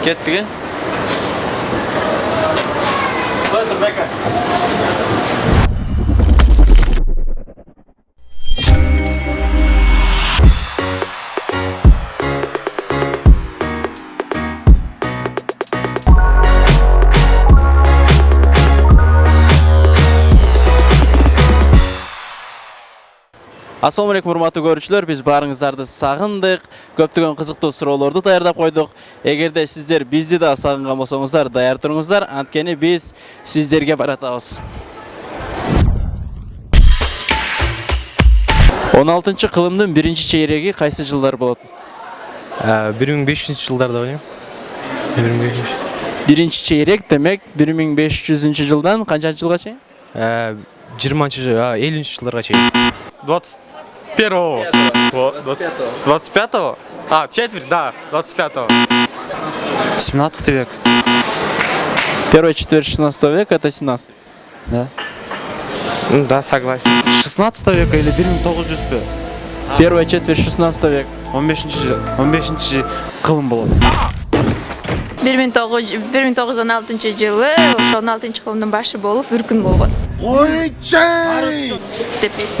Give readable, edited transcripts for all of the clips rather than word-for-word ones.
Kettik. Dur bekle. Assalamu alaikum урматтуу көрүүчүлөр, биз баарыңыздарды сагындык, көптөгөн кызыктуу суроолорду даярдап койдук. Эгерде сиздер бизди да сагынган болсоңуздар, даяр туруңуздар, анткени биз сиздерге баратабыз. 16-чы кылымдын биринчи чейреги кайсы жылдар болот? 1500-жылдарда ойлойм. 1500. Биринчи чейрек демек 1500-жылдан канчанчы жылга чейин? 50-жылдарга чейин. 21-го. 25-го? Четверть, да, 25-го. 17 век. Первая четверть 16 века это 17. Да. Да, согласен. 16 века или 1900 бе? Первая четверть 16 века. 15-ci кылым болот. 1916-жылы ошо 16-чы кылымдын башы болуп үркүн болгон. Койчай!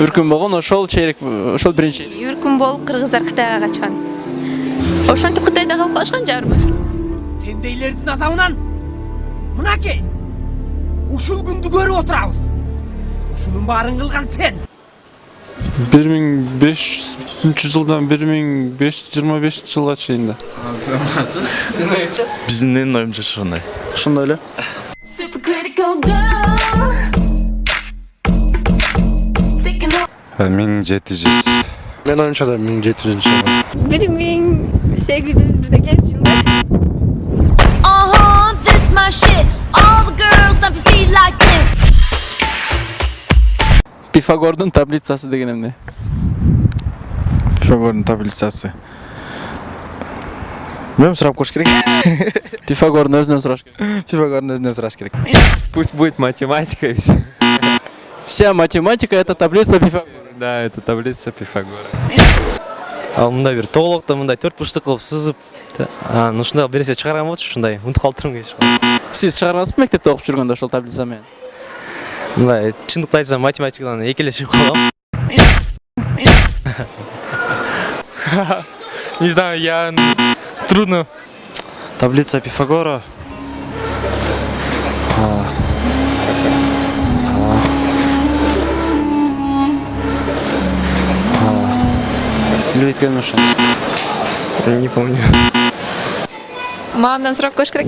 Үркүн болгон ошол чейрек, ошол биринчи. Үркүн болуп кыргыздар Кытайга качкан. Ошентип Кытайда калып калышкан жарымы? Сендейлердин азабынан мынакей ушул күндү көрүп отурабыз. Ушунун баарын кылган сен. 1500-жылдан 1525-жылга чейин да. Биздин оюмча ушундай. Ошондой эле. Supercritical girl. 1700. Мен оюмча да 1700-жылы. 1800-деген жылдар. This my shit. All the girls stomp your feet like this. Пифагордун таблицасы деген эмне? Пифагордун таблицасы. Мен сурап кош керек. Пифагордун өзүнөн сураш керек. Пифагордун өзүнөн сураш керек. Пусть будет математика и все. Вся математика это таблица Пифагора. Да, это таблица Пифагора. Ал мындай бир тоголокто мындай 4 бурчтук кылып сызып, ушундай бир нерсе чыгарган болчу, ушундай унутуп калдырым келиши. Сиз чыгаргансызбы мектепте окуп жүргөндө ошол таблица менен? Мындай чындыкты айтсам математикадан экелешип калгам. Не знаю, я... Трудно. Таблица Пифагора. Билбейт ошончу. Не помню. Мамамдан сурап кош керек.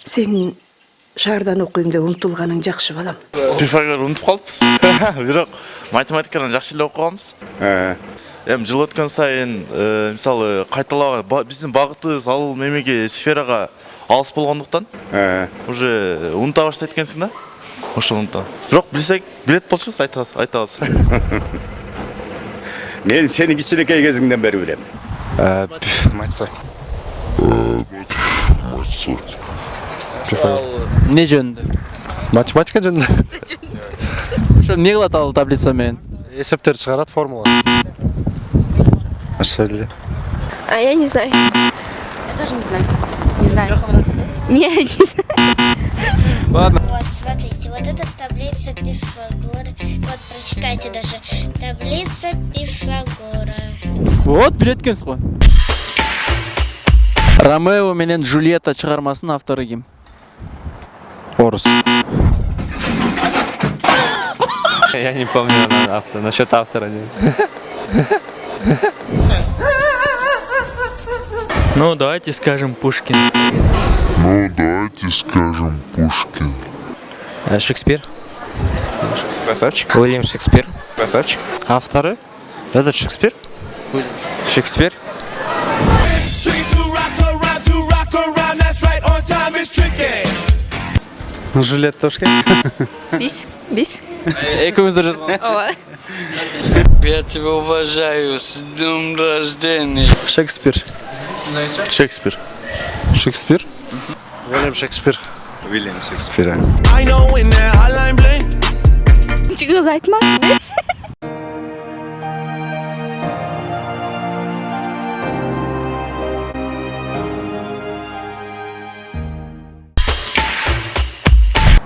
Сен шаардан окуйм деп умтулганың жакшы балам. Пифагор унутуп калыппыз. Бирок математикадан жакшы эле окуганбыз. Эми жыл өткөн сайын, мисалы, кайталап биздин багытыбыз ал мемеге сферага алыс болгондуктан, уже унута баштайт экенсиң да. Ошондуктан. Бирок билсек, билет болчубуз, айтабыз. Мен сени кичинекей кезиңден бери билем. Математика. Не жөнүндө? Математика жөнүндө. Ошо эмне кылат ал таблица менен? Эсептер чыгарат, формула. Ошол эле. Я не знаю. Я тоже не знаю. Не знаю. Не знаю. Ладно. Вот, смотрите, вот эта таблица Пифагора. Вот, прочитайте даже. Таблица Пифагора. Вот, билет экенсиз го. Ромео менен Джульетта чыгармасынын автору ким? Орус. Я не помню автора, насчет автора. Ну, давайте скажем Пушкин. Шекспир. Красавчик. Уильям Шекспир. Красавчик. Авторы? Этот Шекспир? Шекспир. Жилет тошки. Бис. Экөөңүздөр жазган. Ооба. Я тебя уважаю, с днем рождения. Шекспир. Шекспир. Шекспир. Уильям Шекспир. Уильям Шекспир. Чыгыз айтмак.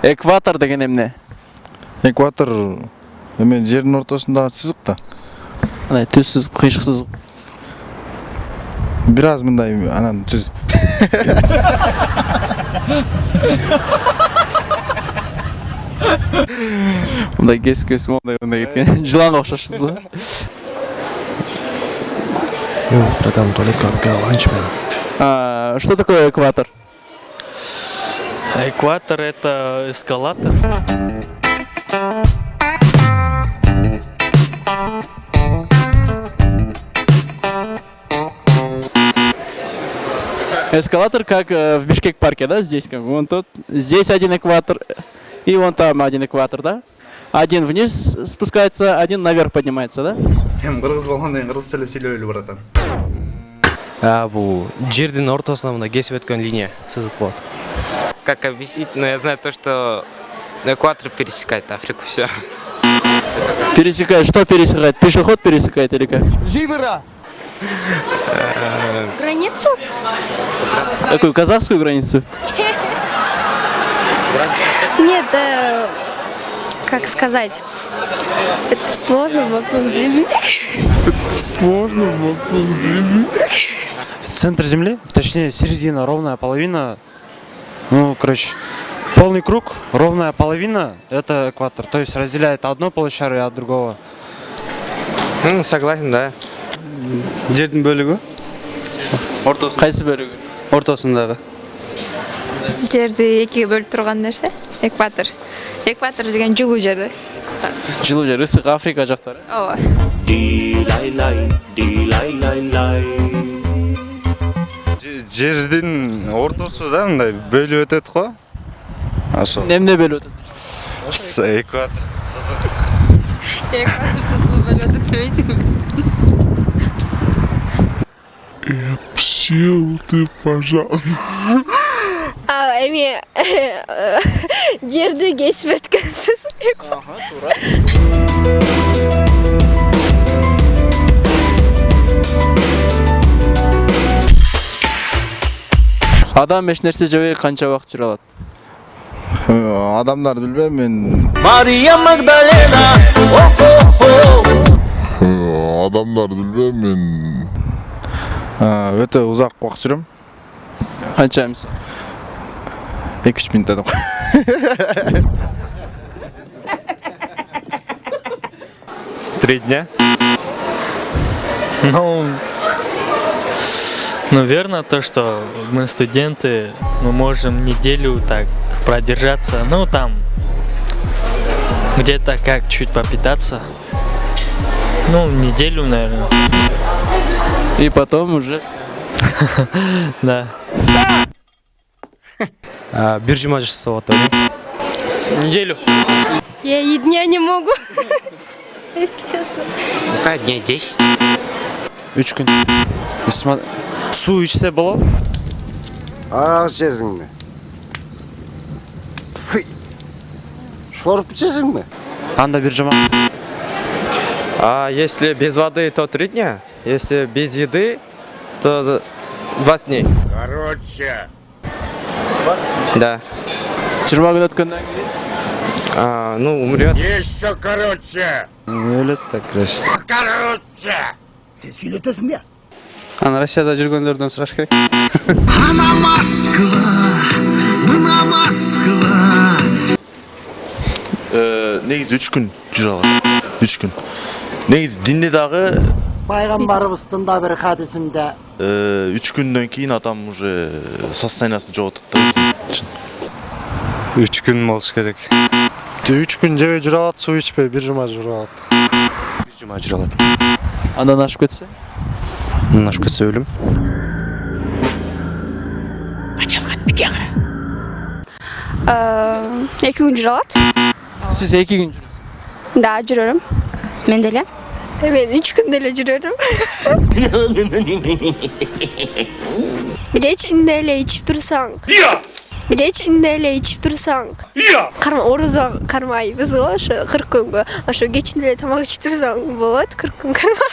Экватор деген эмне? Экватор эме жердин ортосундагы сызык да. Андай түзсүз, кыйшыксыз. Бир аз мындай анан түз. Мындай кес мындай кеткен. Жыланга окшошсуз го. Там туалетке алып келе алайынчы мен. Что такое экватор? Экватор это эскалатор. Эскалатор как в Бишкек парке, да? Здесь как вон тот. Здесь один экватор и вон там один экватор, да? Один вниз спускается, один наверх поднимается, да? Эми кыргыз болгондо кыргыз тили сүйлөйлү братан. Бул жердин ортосуна мындай кесип өткөн линия сызык болот. Как объяснить, но я знаю то, что экватор пересекает Африку, все. Пересекает, что пересекает? Пешеход пересекает или как? Границу? Какую, казахскую границу? Нет, как сказать? Это сложно вопрос для меня. Центр Земли, точнее середина, ровная половина. Ну, короче, полный круг, ровная половина – это экватор. То есть разделяет одно полушарие от другого. Ну, согласен, да. Жердин бөлүгү Кайсы бөлүгү? ортосундагы. Жерди экиге бөлүп турган нерсе экватор. Экватор деген жылуу жер. Жылуу жер, ысык Африка жактары. Ооба. Жердин ортосу да мындай бөлүп өтөт го. Ошо. Эмне бөлүп өтөт? Экватор сызык. Экватор сызыгы бөлүп өтөт демейсиңби? Сел ты, пожалуйста. Эми жерди кесип өткөн сызык. Адам эч нерсе жебей канча убакыт жүрө алат? Адамдарды билбейм мен. Мария Магдалена. Адамдарды билбейм мен. Өтө узак убакыт жүрөм. Канча мисалы? 2-3 минуттан. 3 дня. Ну, наверное, то, что мы студенты, мы можем неделю так продержаться, ну там где-то как чуть попитаться, ну неделю, наверное. И потом уже... Да. Бир жума жашаса болот деп ойлойм. Неделю. Я и дня не могу, если честно. Не знаю, дней 10. 3 күн. Су içсе болот? Арак ішесіңбі? Шорып ішесіңбі? Анда бир жума. А если без воды, то 3 дня. Если без еды, то 20 дней. Короче. 20? Да. 20 күн өткөндөн кийин? Ну, умрет. Еще короче. Не өлөт да креш. Короче. Sen söyletesin ya. Аны Россияда жүргөндөрдөн сураш керек. Ana Moskva, mına Moskva. Негизи 3 күн жүрө алат. 3 күн. Негизи динде дагы Peygamberimizin da bir hadisinde 3 күндөн кийин адам уже состояниясын жоготот да. 3 күн болуш керек. 3 күн жебей жүрө алат, суу ичпей бир жума жүрө алат. Бир жума жүрө алат. Андан ашып кетсе? Андан ашып кетсе өлүм. Эки күн жүрө алат. Сиз 2 күн жүрөсүз. Да, жүрөрүм. Мен деле. Мен 3 күн деле жүрөрүм. Бир ичинде эле ичип турсаң. Бир ичинде эле ичип турсаң. Карма оруза кармайбыз го, ошо 40 күнгө. Ошо кечинде эле тамак ичип турсаң болот 40 күн карма.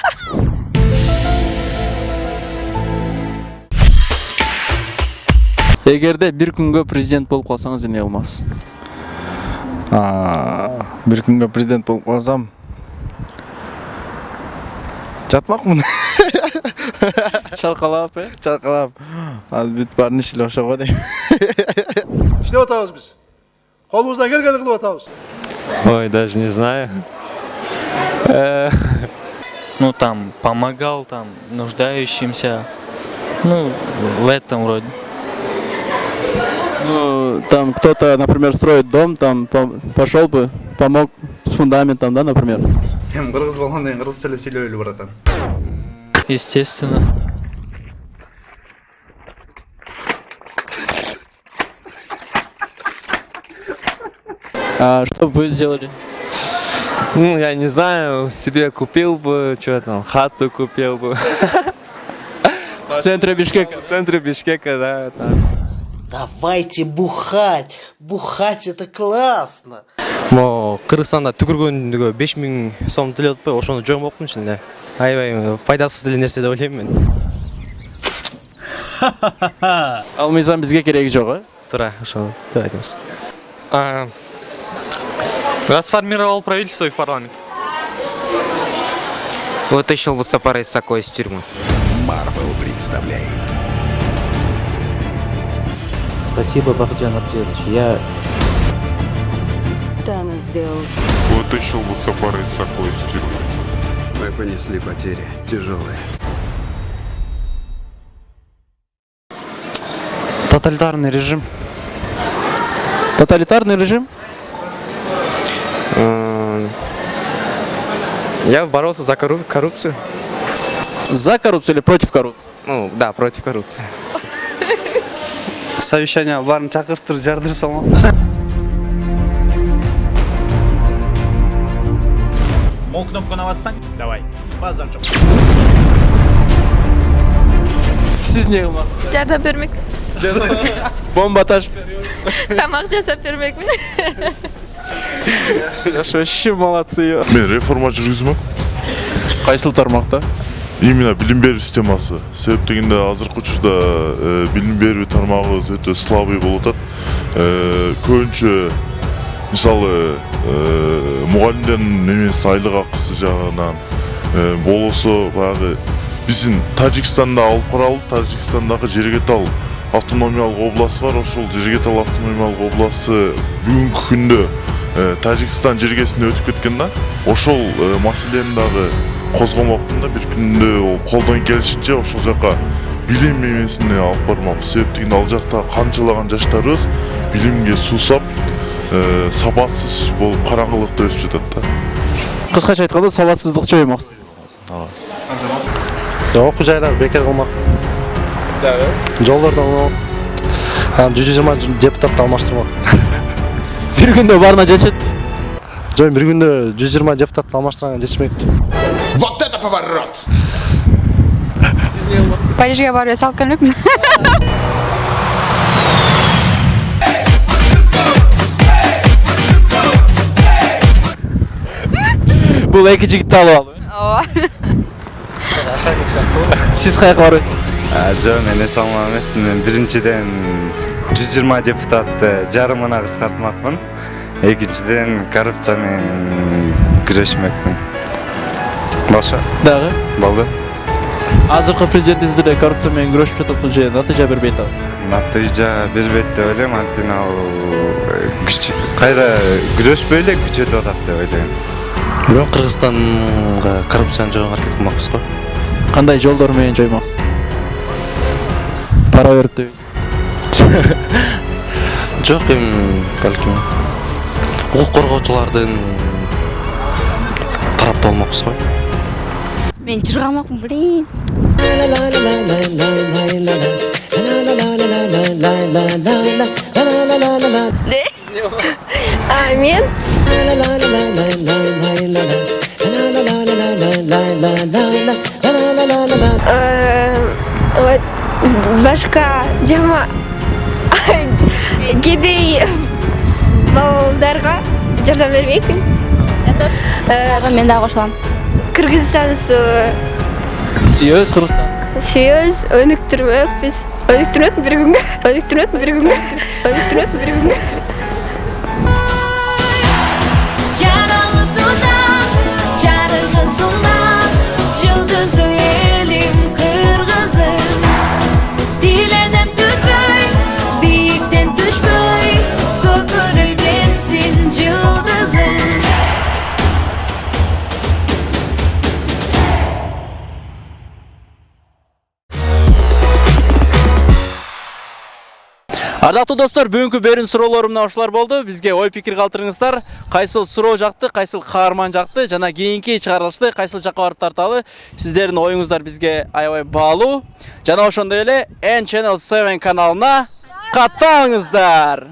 Эгерде бир күнгө президент болуп калсаңыз эмне болмаксыз? Бир күнгө президент болуп калсам жатмакмын. Чалкалап, Чалкалап. Азыр бүт баарын иши эле окшого дейм. İşte atağız biz. Kolumuzdan gelgeni kılıp atağız. Ой, даже не знаю. Ну, там, помогал там нуждающимся. Ну, в этом вроде. Ну, там кто-то, например, строит дом, там пошел бы, помог с фундаментом, да, например? Hem kırgız bolğandan keyin kırgız tili söylöýüli baratan. Естественно. А что бы вы сделали? Ну, я не знаю, себе купил бы, что там, хату купил бы. В центре Бишкека. В центре Бишкека, да, там. Давайте бухать. Бухать это классно. Мо Кыргызстанда түкүргөнгө 5000 сом төлөп атпайбы, ошону жок окмун эле. Аябай пайдасыз эле нерсе деп ойлойм мен. Ал мыйзам бизге кереги жок, э? Туура, ошол деп айтабыз. Расформировал правительство и в парламент. Вытащил бы Сапара Исакова из тюрьмы. Marvel представляет. Спасибо, Бахджан Абдирович. Я Тана сделал. Вытащил бы Сапара Исакова из тюрьмы. Мы понесли потери тяжелые. Тоталитарный режим. Тоталитарный режим? Я боролся за коррупцию. За коррупцию или против коррупции? Ну, да, против коррупции. Совещание барын чакыртыр, жардыр салмак. Мол кнопканы бассаң, давай. Базар жок. Siz ne kılmazsınız? Жардам бермек. Bomba taş veriyor. Тамак жасап бермекмин. Вообще молодцы. Мен реформа жүргүзмөк. Кайсыл тармакта? Именно билим берүү системасы. Себеп дегенде азыркы учурда билим берүү тармагыбыз өтө слабый болуп атат. Көбүнчө мисалы мугалимдердин немеси айлык акысы жагынан болосо баягы биздин Тажикстанда алып каралып, Тажикстандагы Жергетал автономиялык областы бар. Ошол Жергетал автономиялык областы бүгүнкү күндө Тажикстан жергесине өтүп кеткен да. Ошол маселени дагы козгомокмун да, бир күндө колдон келишинче ошол жака билим эмесине алып бармак. Себеп дегенде ал жакта канчалаган жаштарыбыз билимге суусап, сабатсыз болуп караңгылыкта өсүп жатат да. Кыскача айтканда сабатсыздык жоймоксуз. Окуу жайлар бекер кылмак. Жолдордон 120 депутатты алмаштырмак. Bir günde barına geçet. Жок, бир күндө 120 депутатты алмаштырганга жетишмек. Вот это поворот! Парижге барып салып келмекмин. Бул эки жигитти алып алды. Ооба. Siz каяка барасыз? Жок, мен эс алган эмесмин. Мен биринчиден 120 депутатты жарымына кыскартмакмын. Экинчиден коррупция менен күрөшмөкмүн. Баша. Дагы? Болду. Азыркы президентибиз деле коррупция менен күрөшүп жатат, же натыйжа бербейт ал. Натыйжа бербейт деп ойлойм, анткени ал кайра күрөшпөй эле күчөтүп атат деп ойлойм. Бирок Кыргызстанга коррупцияны жоюнга аракет кылмакпыз го. Кандай жолдор менен жоймоксуз? Пара берип дейбиз. Жок, балким укук коргоочулардын тарапта болмокпуз го. Мен жыргамакмын, блин. Ne? Amin. Вот башка жама кедей балдарга жардам бермекмин. Мен дагы кошулам. Кыргызстан Сүйөбүз Кыргызстан. Сүйөбүз, өнүктүрмөкпүз. Өнүктүрмөк бир күнгө. Өнүктүрмөк бир күнгө. Өнүктүрмөк бир күнгө. Ардактуу достор, бүгүнкү берүүн суроолорум мына ушулар болду. Бизге ой пикир калтырыңыздар. Кайсыл суроо жакты, кайсыл каарман жакты жана кийинки чыгарылышты кайсыл жакка барып тарталы. Сиздердин оюңуздар бизге аябай баалуу. Жана ошондой эле N Channel 7 каналына катталыңыздар.